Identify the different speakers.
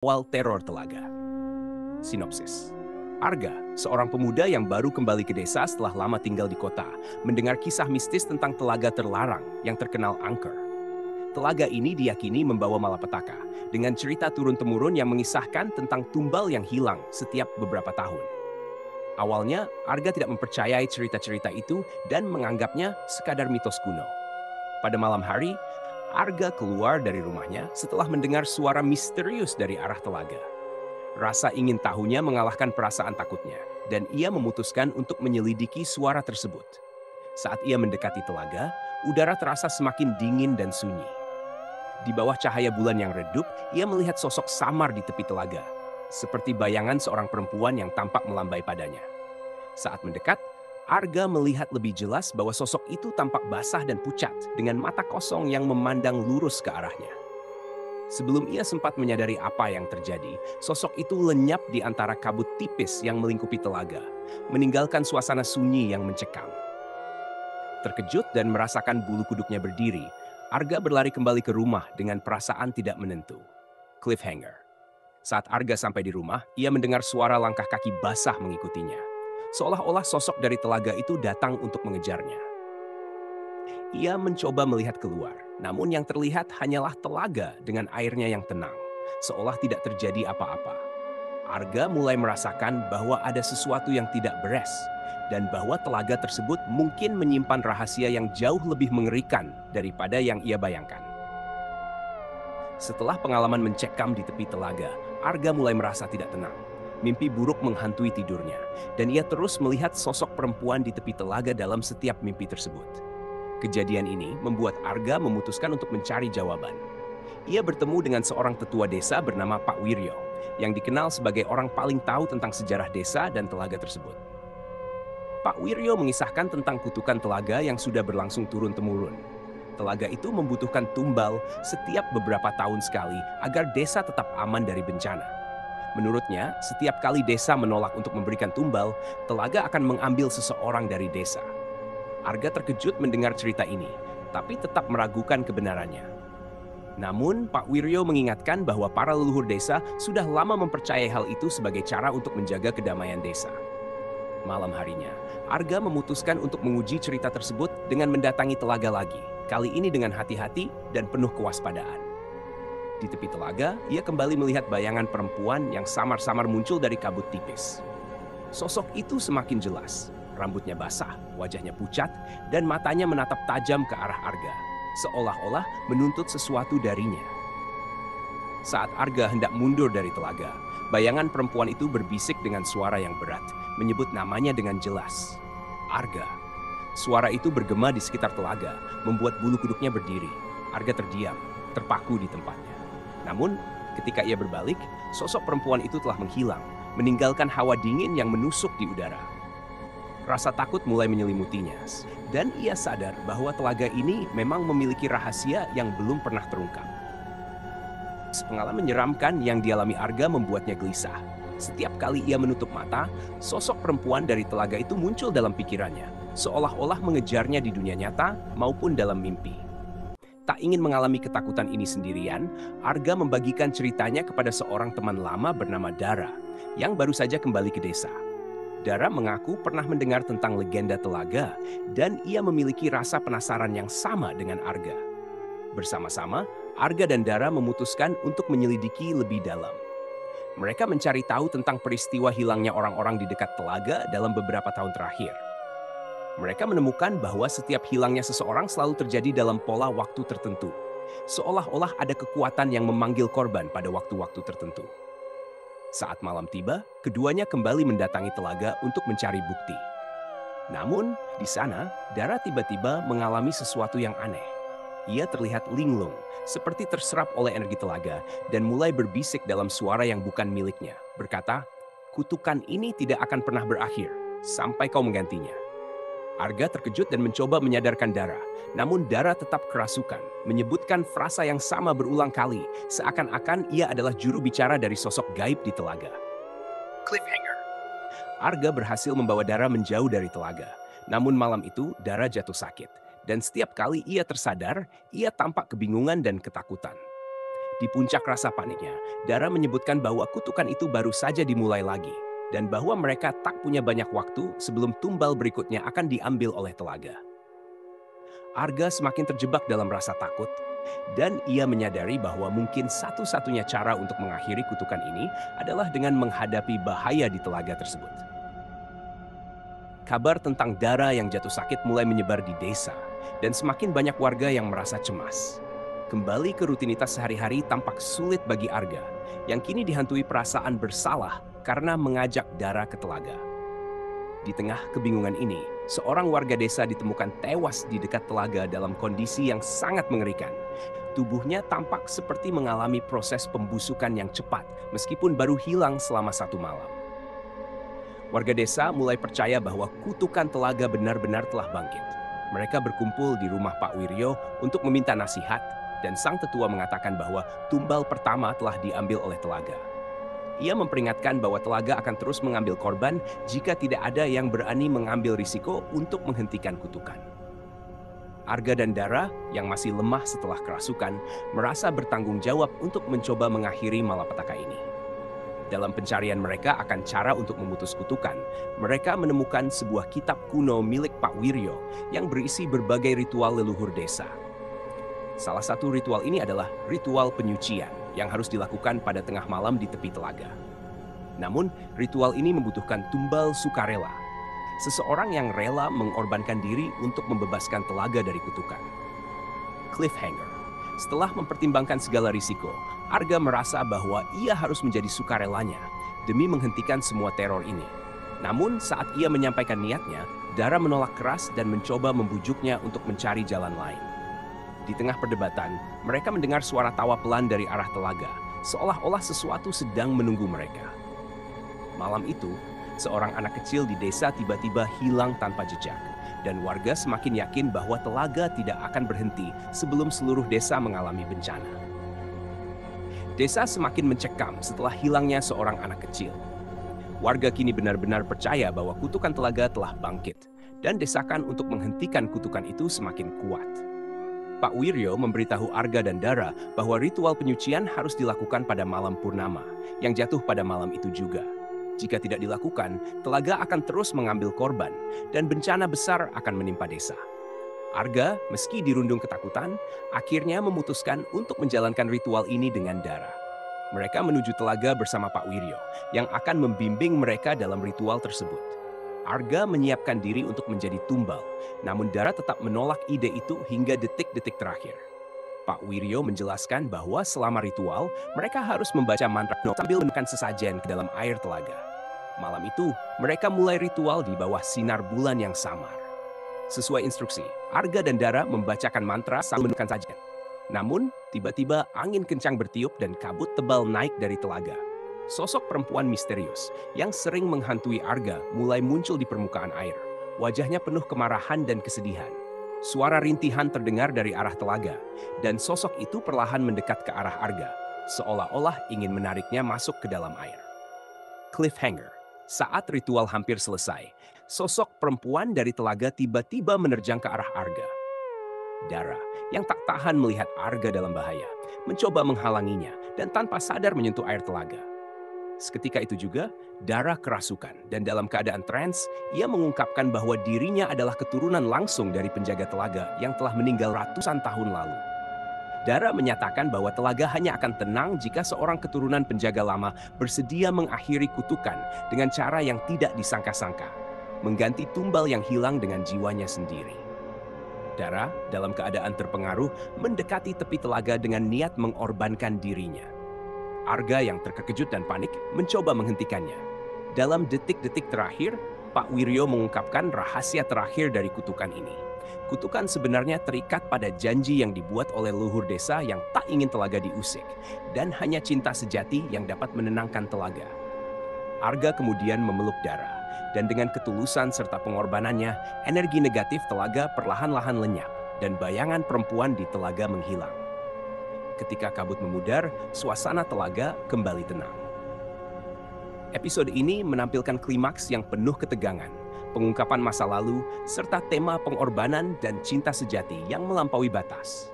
Speaker 1: Awal teror telaga. Sinopsis. Arga, seorang pemuda yang baru kembali ke desa setelah lama tinggal di kota, mendengar kisah mistis tentang telaga terlarang yang terkenal angker. Telaga ini diyakini membawa malapetaka, dengan cerita turun-temurun yang mengisahkan tentang tumbal yang hilang setiap beberapa tahun. Awalnya, Arga tidak mempercayai cerita-cerita itu dan menganggapnya sekadar mitos kuno. Pada malam hari, Arga keluar dari rumahnya setelah mendengar suara misterius dari arah telaga. Rasa ingin tahunya mengalahkan perasaan takutnya, dan ia memutuskan untuk menyelidiki suara tersebut. Saat ia mendekati telaga, udara terasa semakin dingin dan sunyi. Di bawah cahaya bulan yang redup, ia melihat sosok samar di tepi telaga, seperti bayangan seorang perempuan yang tampak melambai padanya. Saat mendekat, Arga melihat lebih jelas bahwa sosok itu tampak basah dan pucat dengan mata kosong yang memandang lurus ke arahnya. Sebelum ia sempat menyadari apa yang terjadi, sosok itu lenyap di antara kabut tipis yang melingkupi telaga, meninggalkan suasana sunyi yang mencekam. Terkejut dan merasakan bulu kuduknya berdiri, Arga berlari kembali ke rumah dengan perasaan tidak menentu. Cliffhanger. Saat Arga sampai di rumah, ia mendengar suara langkah kaki basah mengikutinya. Seolah-olah sosok dari telaga itu datang untuk mengejarnya. Ia mencoba melihat keluar, namun yang terlihat hanyalah telaga dengan airnya yang tenang, seolah tidak terjadi apa-apa. Arga mulai merasakan bahwa ada sesuatu yang tidak beres, dan bahwa telaga tersebut mungkin menyimpan rahasia yang jauh lebih mengerikan daripada yang ia bayangkan. Setelah pengalaman mencekam di tepi telaga, Arga mulai merasa tidak tenang. Mimpi buruk menghantui tidurnya, dan ia terus melihat sosok perempuan di tepi telaga dalam setiap mimpi tersebut. Kejadian ini membuat Arga memutuskan untuk mencari jawaban. Ia bertemu dengan seorang tetua desa bernama Pak Wiryo, yang dikenal sebagai orang paling tahu tentang sejarah desa dan telaga tersebut. Pak Wiryo mengisahkan tentang kutukan telaga yang sudah berlangsung turun-temurun. Telaga itu membutuhkan tumbal setiap beberapa tahun sekali agar desa tetap aman dari bencana. Menurutnya, setiap kali desa menolak untuk memberikan tumbal, telaga akan mengambil seseorang dari desa. Arga terkejut mendengar cerita ini, tapi tetap meragukan kebenarannya. Namun, Pak Wiryo mengingatkan bahwa para leluhur desa sudah lama mempercayai hal itu sebagai cara untuk menjaga kedamaian desa. Malam harinya, Arga memutuskan untuk menguji cerita tersebut dengan mendatangi telaga lagi, kali ini dengan hati-hati dan penuh kewaspadaan. Di tepi telaga, ia kembali melihat bayangan perempuan yang samar-samar muncul dari kabut tipis. Sosok itu semakin jelas. Rambutnya basah, wajahnya pucat, dan matanya menatap tajam ke arah Arga, seolah-olah menuntut sesuatu darinya. Saat Arga hendak mundur dari telaga, bayangan perempuan itu berbisik dengan suara yang berat, menyebut namanya dengan jelas. Arga. Suara itu bergema di sekitar telaga, membuat bulu kuduknya berdiri. Arga terdiam, terpaku di tempatnya. Namun, ketika ia berbalik, sosok perempuan itu telah menghilang, meninggalkan hawa dingin yang menusuk di udara. Rasa takut mulai menyelimutinya, dan ia sadar bahwa telaga ini memang memiliki rahasia yang belum pernah terungkap. Pengalaman menyeramkan yang dialami Arga membuatnya gelisah. Setiap kali ia menutup mata, sosok perempuan dari telaga itu muncul dalam pikirannya, seolah-olah mengejarnya di dunia nyata maupun dalam mimpi. Tak ingin mengalami ketakutan ini sendirian, Arga membagikan ceritanya kepada seorang teman lama bernama Dara, yang baru saja kembali ke desa. Dara mengaku pernah mendengar tentang legenda telaga, dan ia memiliki rasa penasaran yang sama dengan Arga. Bersama-sama, Arga dan Dara memutuskan untuk menyelidiki lebih dalam. Mereka mencari tahu tentang peristiwa hilangnya orang-orang di dekat telaga dalam beberapa tahun terakhir. Mereka menemukan bahwa setiap hilangnya seseorang selalu terjadi dalam pola waktu tertentu, seolah-olah ada kekuatan yang memanggil korban pada waktu-waktu tertentu. Saat malam tiba, keduanya kembali mendatangi telaga untuk mencari bukti. Namun, di sana, Dara tiba-tiba mengalami sesuatu yang aneh. Ia terlihat linglung, seperti terserap oleh energi telaga, dan mulai berbisik dalam suara yang bukan miliknya, berkata, "Kutukan ini tidak akan pernah berakhir, sampai kau menggantinya." Arga terkejut dan mencoba menyadarkan Dara, namun Dara tetap kerasukan, menyebutkan frasa yang sama berulang kali, seakan-akan ia adalah juru bicara dari sosok gaib di telaga. Cliffhanger. Arga berhasil membawa Dara menjauh dari telaga, namun malam itu Dara jatuh sakit, dan setiap kali ia tersadar, ia tampak kebingungan dan ketakutan. Di puncak rasa paniknya, Dara menyebutkan bahwa kutukan itu baru saja dimulai lagi, dan bahwa mereka tak punya banyak waktu sebelum tumbal berikutnya akan diambil oleh telaga. Arga semakin terjebak dalam rasa takut, dan ia menyadari bahwa mungkin satu-satunya cara untuk mengakhiri kutukan ini adalah dengan menghadapi bahaya di telaga tersebut. Kabar tentang Dara yang jatuh sakit mulai menyebar di desa, dan semakin banyak warga yang merasa cemas. Kembali ke rutinitas sehari-hari tampak sulit bagi Arga, yang kini dihantui perasaan bersalah karena mengajak Dara ke telaga. Di tengah kebingungan ini, seorang warga desa ditemukan tewas di dekat telaga dalam kondisi yang sangat mengerikan. Tubuhnya tampak seperti mengalami proses pembusukan yang cepat, meskipun baru hilang selama 1 malam. Warga desa mulai percaya bahwa kutukan telaga benar-benar telah bangkit. Mereka berkumpul di rumah Pak Wiryo untuk meminta nasihat, dan sang tetua mengatakan bahwa tumbal pertama telah diambil oleh telaga. Ia memperingatkan bahwa telaga akan terus mengambil korban jika tidak ada yang berani mengambil risiko untuk menghentikan kutukan. Arga dan Dara yang masih lemah setelah kerasukan merasa bertanggung jawab untuk mencoba mengakhiri malapetaka ini. Dalam pencarian mereka akan cara untuk memutus kutukan, mereka menemukan sebuah kitab kuno milik Pak Wiryo yang berisi berbagai ritual leluhur desa. Salah satu ritual ini adalah ritual penyucian yang harus dilakukan pada tengah malam di tepi telaga. Namun, ritual ini membutuhkan tumbal sukarela. Seseorang yang rela mengorbankan diri untuk membebaskan telaga dari kutukan. Cliffhanger. Setelah mempertimbangkan segala risiko, Arga merasa bahwa ia harus menjadi sukarelanya demi menghentikan semua teror ini. Namun, saat ia menyampaikan niatnya, Dara menolak keras dan mencoba membujuknya untuk mencari jalan lain. Di tengah perdebatan, mereka mendengar suara tawa pelan dari arah telaga, seolah-olah sesuatu sedang menunggu mereka. Malam itu, seorang anak kecil di desa tiba-tiba hilang tanpa jejak, dan warga semakin yakin bahwa telaga tidak akan berhenti sebelum seluruh desa mengalami bencana. Desa semakin mencekam setelah hilangnya seorang anak kecil. Warga kini benar-benar percaya bahwa kutukan telaga telah bangkit, dan desakan untuk menghentikan kutukan itu semakin kuat. Pak Wiryo memberitahu Arga dan Dara bahwa ritual penyucian harus dilakukan pada malam purnama, yang jatuh pada malam itu juga. Jika tidak dilakukan, telaga akan terus mengambil korban, dan bencana besar akan menimpa desa. Arga, meski dirundung ketakutan, akhirnya memutuskan untuk menjalankan ritual ini dengan Dara. Mereka menuju telaga bersama Pak Wiryo, yang akan membimbing mereka dalam ritual tersebut. Arga menyiapkan diri untuk menjadi tumbal, namun Dara tetap menolak ide itu hingga detik-detik terakhir. Pak Wiryo menjelaskan bahwa selama ritual, mereka harus membaca mantra sambil menekan sesajen ke dalam air telaga. Malam itu, mereka mulai ritual di bawah sinar bulan yang samar. Sesuai instruksi, Arga dan Dara membacakan mantra sambil menekan sajen. Namun, tiba-tiba angin kencang bertiup dan kabut tebal naik dari telaga. Sosok perempuan misterius yang sering menghantui Arga mulai muncul di permukaan air. Wajahnya penuh kemarahan dan kesedihan. Suara rintihan terdengar dari arah telaga, dan sosok itu perlahan mendekat ke arah Arga, seolah-olah ingin menariknya masuk ke dalam air. Cliffhanger. Saat ritual hampir selesai, sosok perempuan dari telaga tiba-tiba menerjang ke arah Arga. Dara, yang tak tahan melihat Arga dalam bahaya, mencoba menghalanginya dan tanpa sadar menyentuh air telaga. Seketika itu juga, Dara kerasukan dan dalam keadaan trans, ia mengungkapkan bahwa dirinya adalah keturunan langsung dari penjaga telaga yang telah meninggal ratusan tahun lalu. Dara menyatakan bahwa telaga hanya akan tenang jika seorang keturunan penjaga lama bersedia mengakhiri kutukan dengan cara yang tidak disangka-sangka, mengganti tumbal yang hilang dengan jiwanya sendiri. Dara, dalam keadaan terpengaruh, mendekati tepi telaga dengan niat mengorbankan dirinya. Arga yang terkejut dan panik mencoba menghentikannya. Dalam detik-detik terakhir, Pak Wiryo mengungkapkan rahasia terakhir dari kutukan ini. Kutukan sebenarnya terikat pada janji yang dibuat oleh leluhur desa yang tak ingin telaga diusik, dan hanya cinta sejati yang dapat menenangkan telaga. Arga kemudian memeluk Dara, dan dengan ketulusan serta pengorbanannya, energi negatif telaga perlahan-lahan lenyap, dan bayangan perempuan di telaga menghilang. Ketika kabut memudar, suasana telaga kembali tenang. Episode ini menampilkan klimaks yang penuh ketegangan, pengungkapan masa lalu, serta tema pengorbanan dan cinta sejati yang melampaui batas.